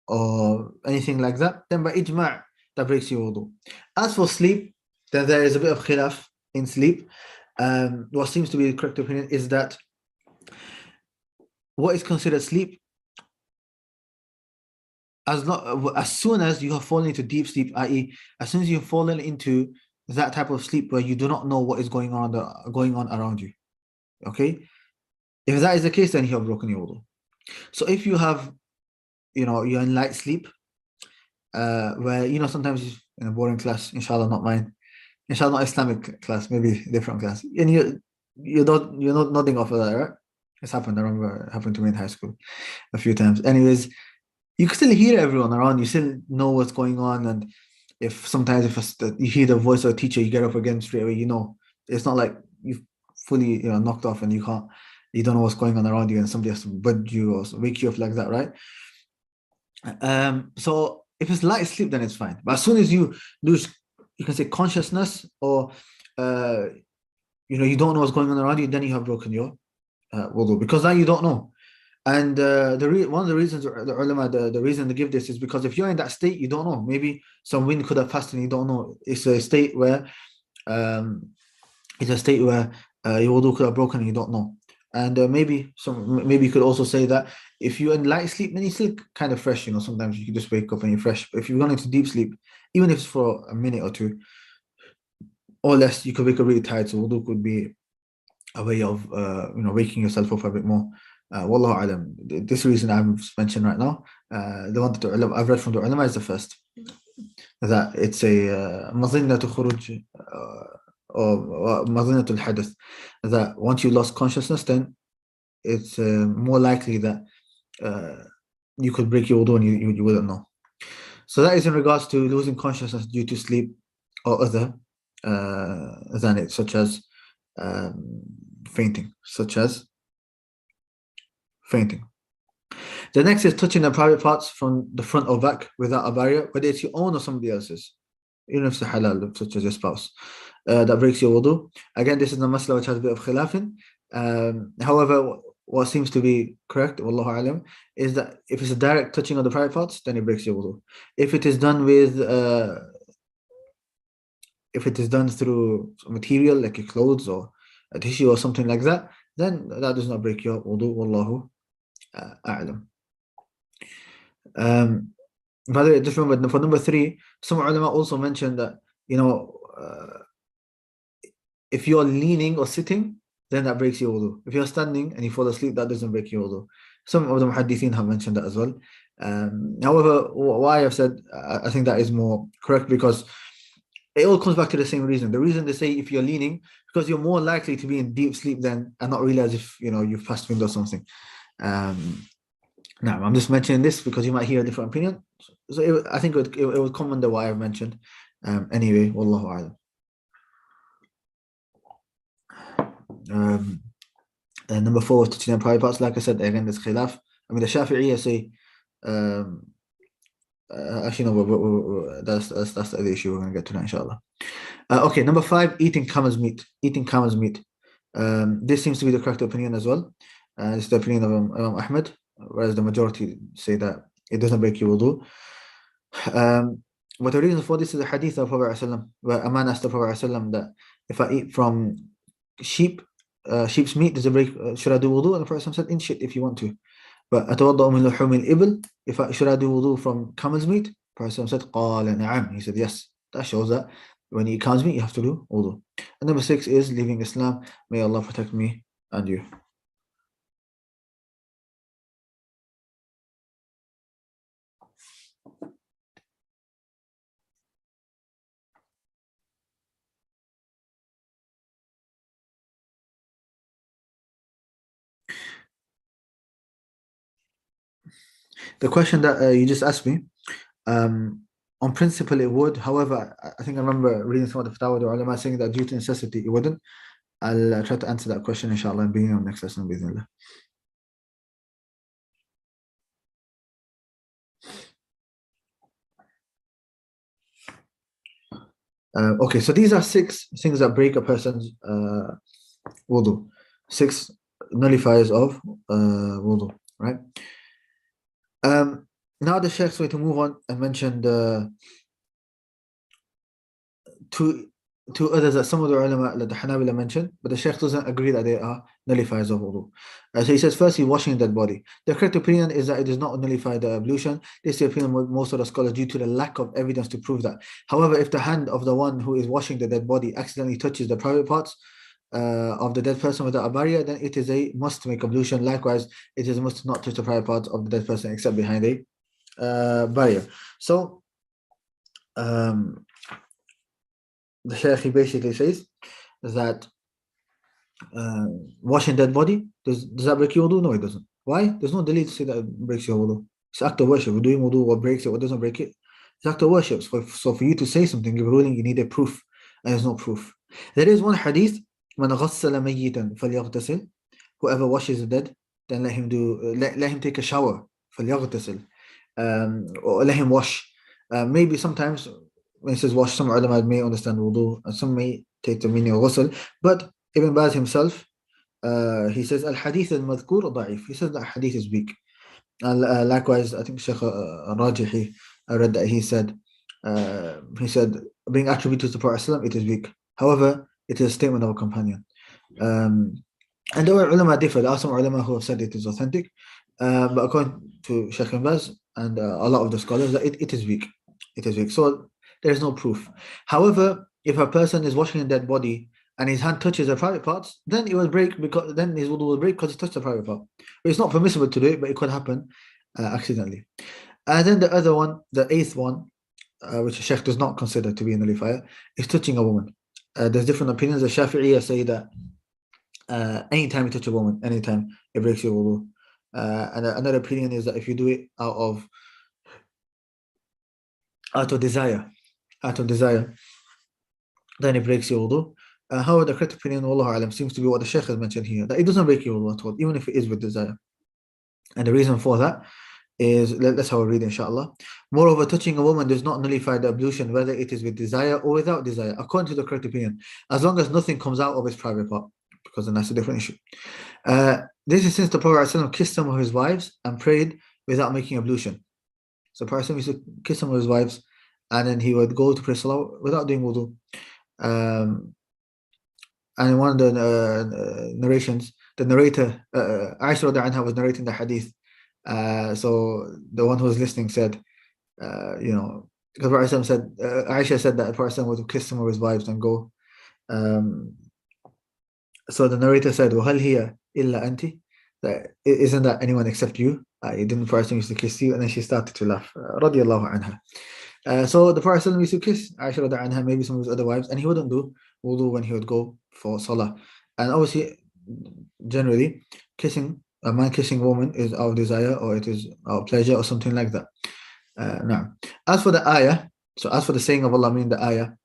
or anything like that, then by ijma' that breaks your wudu. As for sleep, then there is a bit of khilaf in sleep. What seems to be the correct opinion is that what is considered sleep, as soon as you have fallen into deep sleep, i.e., as soon as you've fallen into that type of sleep where you do not know what is going on around you. Okay, if that is the case, then you have broken your wudu. So if you have, you're in light sleep, where sometimes in a boring class, inshallah not mine, inshallah not Islamic class, maybe different class, and you're not nodding off of that, right? It's happened. I remember it happened to me in high school a few times. Anyways, you can still hear everyone around. You still know what's going on, and if you hear the voice of a teacher, you get up again straight away. It's not like you've fully knocked off and you don't know what's going on around you, and somebody has to budge you or wake you up like that, right? So if it's light sleep, then it's fine. But as soon as you lose, you can say consciousness, or you don't know what's going on around you, then you have broken your wudu, because now you don't know. And one of the reasons the ulama, the reason they give this is because if you're in that state, you don't know. Maybe some wind could have passed and you don't know. It's a state where your wudu could have broken and you don't know. And maybe you could also say that if you're in light sleep, then you're still kind of fresh. Sometimes you can just wake up and you're fresh. But if you've gone into deep sleep, even if it's for a minute or two or less, you could wake up really tired. So wudu could be a way of waking yourself up a bit more. Wallahu alam. This reason I've mentioned right now, the one that I've read from the ulama is the first, that it's a mazinnatu khuruj or mazinnatul hadath, that once you lost consciousness, then it's more likely that you could break your wudu and you wouldn't know. So that is in regards to losing consciousness due to sleep or other than it, such as fainting. The next is touching the private parts from the front or back without a barrier, whether it's your own or somebody else's, even if it's a halal, such as your spouse. That breaks your wudu. Again, this is the masla which has a bit of khilafin. However, what seems to be correct, wallahu alam, is that if it's a direct touching of the private parts, then it breaks your wudu. If it is done with if it is done through material like your clothes or a tissue or something like that, then that does not break your wudu, wallahu a'lam. By the way, just remember, for number 3, some ulama also mentioned that, if you're leaning or sitting, then that breaks your wudu. If you're standing and you fall asleep, that doesn't break your wudu. Some of the muhaddithin have mentioned that as well. However, why I've said, I think that is more correct, because it all comes back to the same reason. The reason they say if you're leaning, because you're more likely to be in deep sleep than and not realize if you've passed wind or something. Now I'm just mentioning this because you might hear a different opinion. So I think it would come under what I've mentioned. Anyway, wallahu a'lam. And number 4 was touching on private parts. Like I said, again, there's khilaf. I mean, the Shafi'iyya say, actually no, that's the other issue we're going to get to now, inshallah. Okay, number 5, eating camel's meat. This seems to be the correct opinion as well. It's the opinion of Imam Ahmed, whereas the majority say that it doesn't break your wudu. But the reason for this is a hadith of Prophet ﷺ, where a man asked the Prophet ﷺ that if I eat from sheep's meat, does it break? Should I do wudu? And the Prophet ﷺ said, in shit, if you want to. But أتوضأ من لحوم الإبل, should I do wudu from camel's meat? The Prophet ﷺ said, قال نعم. He said, yes. That shows that when you eat camel's meat, you have to do wudu. And number 6 is leaving Islam. May Allah protect me and you. The question that you just asked me, on principle it would. However, I think I remember reading some of the fatwa the ulama saying that due to necessity it wouldn't. I'll try to answer that question inshallah in the beginning of next lesson. Bismillah. Okay, so these are 6 things that break a person's wudu. 6 nullifiers of wudu, right? Now the Sheikh's going to move on and mention the two others that some of the ulama, like the Hanabila, mentioned, but the Sheikh doesn't agree that they are nullifiers of wudu. So he says, firstly, washing dead body. The correct opinion is that it does not nullify the ablution. This is the opinion of most of the scholars due to the lack of evidence to prove that. However, if the hand of the one who is washing the dead body accidentally touches the private parts of the dead person without a barrier, then it is a must to make ablution. Likewise, it is a must to not touch the private parts of the dead person except behind a barrier. So, the Shaykh, he basically says that washing dead body, does that break your wudu? No, it doesn't. Why? There's no delay to say that it breaks your wudu. It's act of worship. We're doing wudu, what breaks it, what doesn't break it. It's act of worship. So for you to say something, give a ruling, you need a proof. And there's no proof. There is one hadith, من غسل ميتا فليغتسل. Whoever washes the dead, then let him take a shower. فليغتسل. Or let him wash. Maybe sometimes when it says wash, some ulama may understand wudu and some may take the meaning of ghusl, but Ibn Baz himself, he says al-hadith al-madhkur da'if. He says that hadith is weak. And likewise, I think Shaykh Rajihi, I read that he said being attributed to Prophet ﷺ, it is weak. However, it is a statement of a companion. And there were ulama differ. There are some ulama who have said it is authentic, but according to Shaykh Ibn Baz and a lot of the scholars, that it is weak. It is weak. So there is no proof. However, if a person is washing a dead body and his hand touches the private parts, then it will break because then his wudu will break because he touched the private part. It's not permissible to do it, but it could happen accidentally. And then the other one, the 8th one, which the Sheikh does not consider to be a nullifier, is touching a woman. There's different opinions. The Shafi'iyya say that anytime you touch a woman, anytime, it breaks your wudu. And another opinion is that if you do it out of desire, then it breaks your wudu. However, the correct opinion, wallahu alam, seems to be what the Shaykh has mentioned here, that it doesn't break your wudu at all, even if it is with desire. And the reason for that is, let's have a read, inshallah. Moreover, touching a woman does not nullify the ablution, whether it is with desire or without desire, according to the correct opinion, as long as nothing comes out of its private part, because then that's a different issue. This is since the Prophet ﷺ kissed some of his wives and prayed without making ablution. So the Prophet ﷺ used to kiss some of his wives, and then he would go to pray salah without doing wudu. And in one of the narrations, the narrator, Aisha radiallahu anha, was narrating the hadith. So the one who was listening said, because Prophet said, Aisha said that the Prophet would kiss some of his wives and go. So the narrator said, وَهَلْ هِيَ إِلَّا أَنْتِ? Isn't that anyone except you? He didn't first used to kiss you, and then she started to laugh. Radiallahu anha. So the Prophet used to kiss Aisha radiallahu anha, maybe some of his other wives, and he wouldn't do wudu when he would go for salah. And obviously, generally, a man kissing a woman is out of desire, or it is out of pleasure, or something like that. Now, as for the ayah, so as for the saying of Allah, meaning the ayah,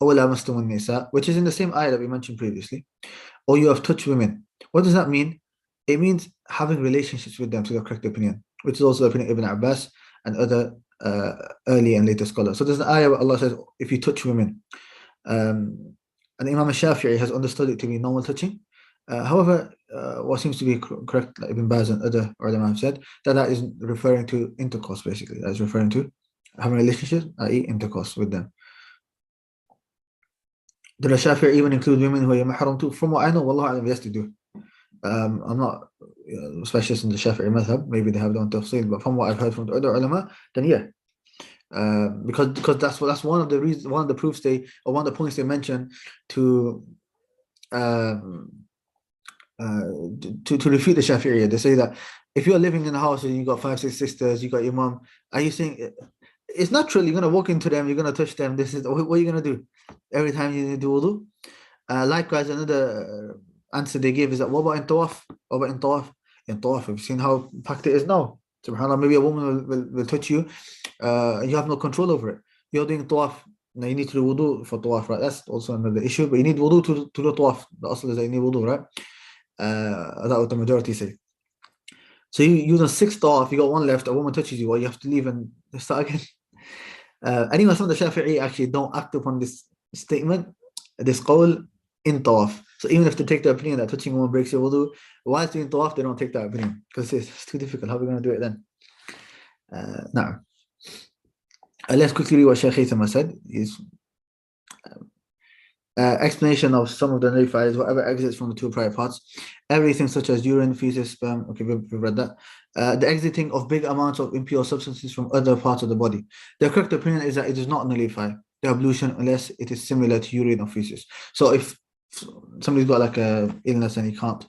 أَوَلَا مَسْتُمُ النِّسَاء, which is in the same ayah that we mentioned previously, or you have touched women. What does that mean? It means having relationships with them, to the correct opinion, which is also the opinion of Ibn Abbas and other early and later scholars. So there's an ayah where Allah says, if you touch women. And Imam Shafi'i has understood it to be normal touching. However, what seems to be correct, like Ibn Baz and other ulama have said, that is referring to intercourse, basically. That is referring to having relationships, i.e. intercourse with them. Do the Shafi'i even include women who are mahram too? From what I know, wallahu alam, yes, they do. I'm not a specialist in the Shafi'i madhab. Maybe they have their own tafsir, but from what I've heard from the other ulama, then yeah. Because that's one of the reasons, one of the proofs one of the points they mention to refute the Shafi'iyya. They say that if you're living in a house and you got 5, 6 sisters, you got your mom, are you saying it's natural you're gonna walk into them, you're gonna touch them? This is what are you gonna do every time you do wudu? Likewise, another answer they give is that what about in tawaf? What about in tawaf? In tawaf, we've seen how packed it is now. SubhanAllah, maybe a woman will touch you, you have no control over it. You're doing tawaf. Now you need to do wudu for tawaf, right? That's also another issue, but you need wudu to do tawaf. The asl is that you need wudu, right? That's what the majority say. So you done 6 tawaf, you got 1 left, a woman touches you, well, you have to leave and start again. Anyway, some of the Shafi'i actually don't act upon this statement, this qawl in tawaf. So even if they take the opinion that touching a woman breaks your wudu, while doing tawaf, they don't take that opinion because it's too difficult. How are we going to do it then? Now, let's quickly read what Shaykh Haytham said. His explanation of some of the nullifiers, whatever exits from the 2 prior parts, everything such as urine, feces, sperm. Okay, we've read that. The exiting of big amounts of impure substances from other parts of the body. The correct opinion is that it does not nullify the ablution unless it is similar to urine or feces. So if somebody's got like a illness and he can't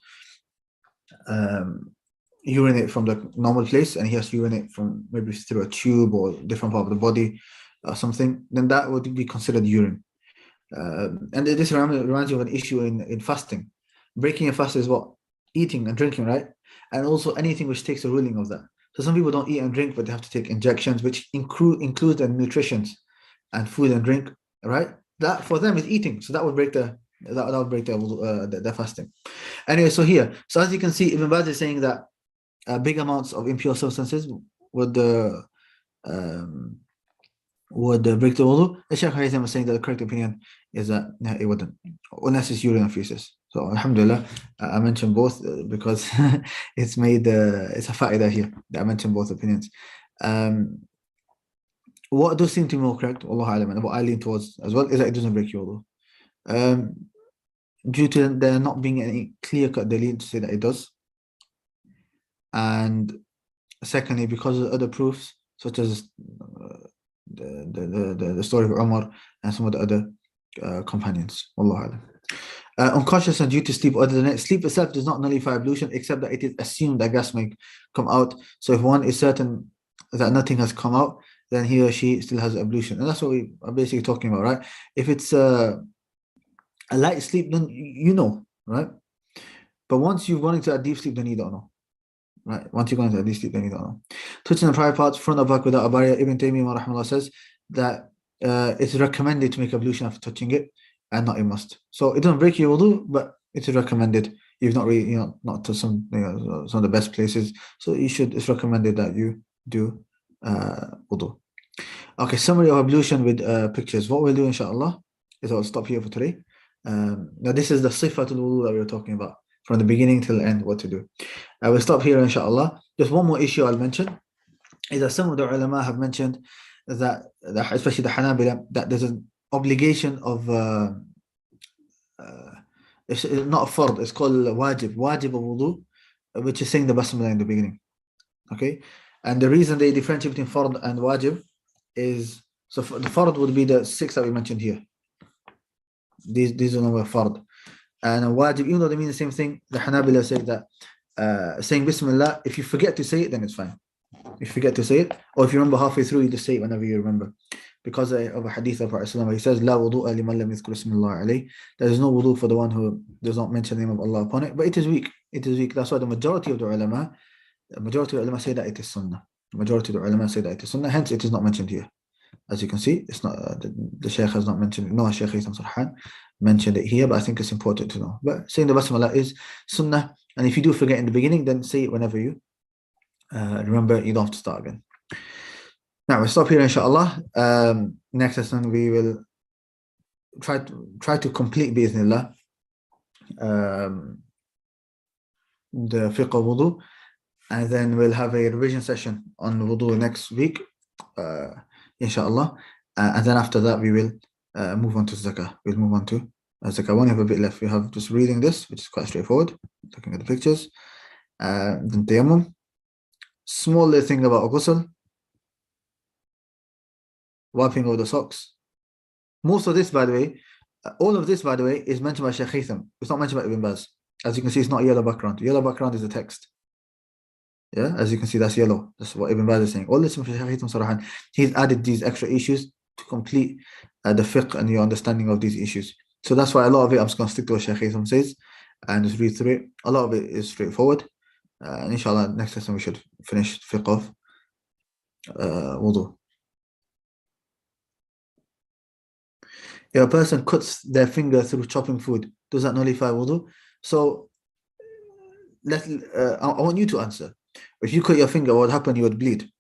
urinate from the normal place, and he has to urinate from maybe through a tube or different part of the body or something, then that would be considered urine. And this reminds you of an issue in fasting. Breaking a fast is what? Eating and drinking, right? And also anything which takes the ruling of that. So some people don't eat and drink, but they have to take injections, which include the nutritions and food and drink, right? That for them is eating. So that would break the fasting. Anyway, so here, so as you can see, Ibn Baz is saying that big amounts of impure substances would break the wudu. The Shaykh Haytham was saying that the correct opinion is that no, it wouldn't, unless it's urine and feces. So alhamdulillah, I mentioned both because it's made it's a fa'idah here that I mentioned both opinions. What does seem to be more correct, Wallahu alam, and what I lean towards as well, is that it doesn't break your wudu. Due to there not being any clear-cut dalil to say that it does, and secondly, because of other proofs such as the story of Umar and some of the other companions. Wallahu alam. Unconsciousness due to sleep other than it. Sleep itself does not nullify ablution, except that it is assumed that gas may come out. So if one is certain that nothing has come out, then he or she still has ablution. And that's what we are basically talking about, right? If it's a light sleep, then you know, right? But once you've gone into a deep sleep, then you don't know. Right? Once you go into a deep sleep, then you don't know. Touching the private parts, front or back without a barrier, Ibn Taymiyyah rahimahullah says that it's recommended to make ablution after touching it, and not a must. So it doesn't break your wudu, but it's recommended. You've not really, not to some of the best places. So it's recommended that you do wudu. Okay, summary of ablution with pictures. What we'll do, inshallah, is I'll stop here for today. Now this is the sifatul wudu that we were talking about from the beginning till the end what to do. I will stop here inshallah. Just one more issue I'll mention is that some of the ulama have mentioned that, especially the Hanabila, that there's an obligation of it's not a fard, it's called wajib of wudu, which is saying the basmala in the beginning. Okay, and the reason they differentiate between fard and wajib is, so the fard would be the 6 that we mentioned here. These are not fard. And a wajib, even though they mean the same thing, the Hanabila say that saying Bismillah, if you forget to say it, then it's fine. If you forget to say it, or if you remember halfway through, you just say it whenever you remember. Because of a hadith of Prophet ﷺ, he says, "La wudu'a liman lam yadhkur ismallah alayh." There is no wudu for the one who does not mention the name of Allah upon it. But it is weak. It is weak. That's why the majority of the ulama say that it is sunnah. The majority of the ulama say that it is sunnah. Hence, it is not mentioned here. As you can see, it's not the Shaykh has not mentioned it. No, Shaykh Haytham Sarhan mentioned it here, but I think it's important to know. But saying the basmala is sunnah, and if you do forget in the beginning, then say it whenever you remember. You don't have to start again. Now we'll stop here inshallah. Next lesson we will try to complete bi'ithnillah the fiqh of wudu, and then we'll have a revision session on wudu next week inshallah, and then after that we will move on to zakah. We'll move on to zakah. We have a bit left. We have just reading this, which is quite straightforward, looking at the pictures, then tayammum, small little thing about ghusl, wiping over the socks. Most of this, by the way, all of this, by the way, is mentioned by Shaykh Haytham. It's not mentioned by Ibn Baz. As you can see, it's not yellow background. Yellow background is the text. Yeah, as you can see, that's yellow. That's what Ibn Baz is saying. All this from Shaykh Haytham Sarahan. He's added these extra issues to complete the fiqh and your understanding of these issues. So that's why a lot of it, I'm just going to stick to what Shaykh Haytham says and just read through it. A lot of it is straightforward. And inshallah, next lesson we should finish fiqh of wudu. If a person cuts their finger through chopping food, does that nullify wudu? So I want you to answer. If you cut your finger, what would happen? You would bleed,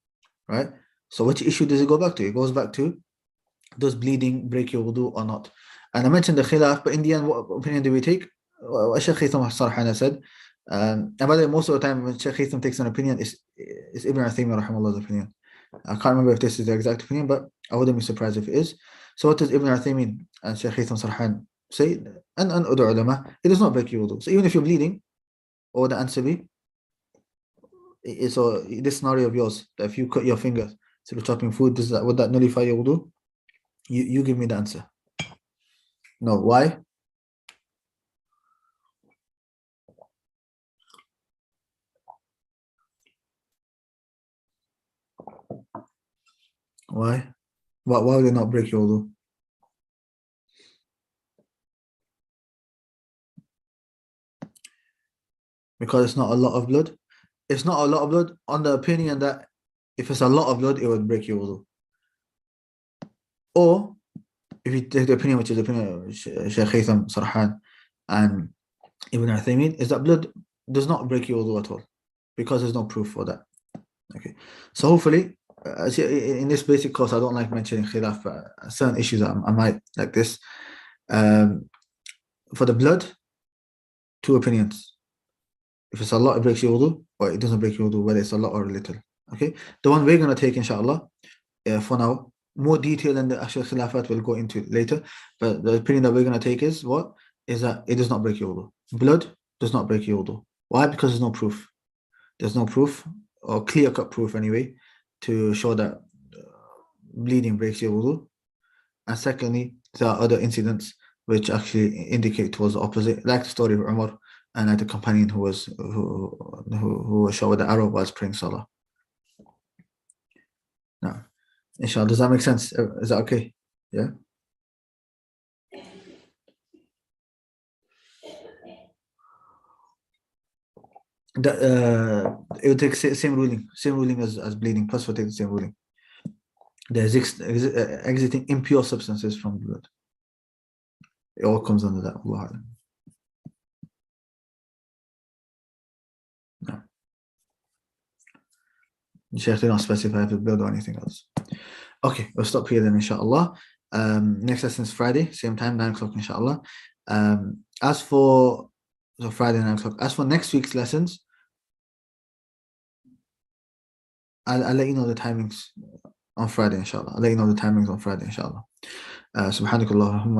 right? So which issue does it go back to? It goes back to, does bleeding break your wudu or not? And I mentioned the khilaf, but in the end, what opinion do we take? Shaykh Haytham Sarhana said, and by the way, most of the time when Shaykh Haytham takes an opinion, it's Ibn Uthaymeen rahimahullah's opinion. I can't remember if this is the exact opinion, but I wouldn't be surprised if it is. So what does Ibn Uthaymeen and Shaykh Haytham Sarhan say? And other ulama, it does not break your wudu. So even if you're bleeding, or the answer be, so this scenario of yours, that if you cut your finger through chopping food, would that nullify your wudu? You give me the answer. No, why? Why? Why would it not break your wudu? Because it's not a lot of blood. It's not a lot of blood on the opinion that if it's a lot of blood, it would break your wudu. Or if you take the opinion, which is the opinion of Shaykh Haytham Sarhan and Ibn Uthaymeen, is that blood does not break your wudu at all, because there's no proof for that. Okay, so hopefully, in this basic course, I don't like mentioning khilaf, but certain issues I might like this. For the blood, 2 opinions. If it's a lot, it breaks your wudu, or it doesn't break your wudu, whether it's a lot or a little. Okay, the one we're going to take, inshallah, for now, more detail than the actual khilafat we'll go into later, but the opinion that we're going to take is what? Is that it does not break your wudu. Blood does not break your wudu. Why? Because there's no proof. There's no proof, or clear-cut proof anyway, to show that bleeding breaks your wudu. And secondly, there are other incidents which actually indicate towards the opposite, like the story of Umar and like the companion who was shot with the arrow whilst praying salah. Now, inshallah, does that make sense? Is that okay? Yeah. It would take same ruling as bleeding, plus will take the same ruling. There's exiting impure substances from blood. It all comes under that. Allah. No. Shaykh did not specify if it's blood or anything else. Okay, we'll stop here then, inshallah. Next lesson is Friday, same time, 9 o'clock, inshallah. As for So Friday 9 o'clock. As for next week's lessons, I'll let you know the timings on Friday, inshallah. I'll let you know the timings on Friday, inshallah. سبحانك اللهم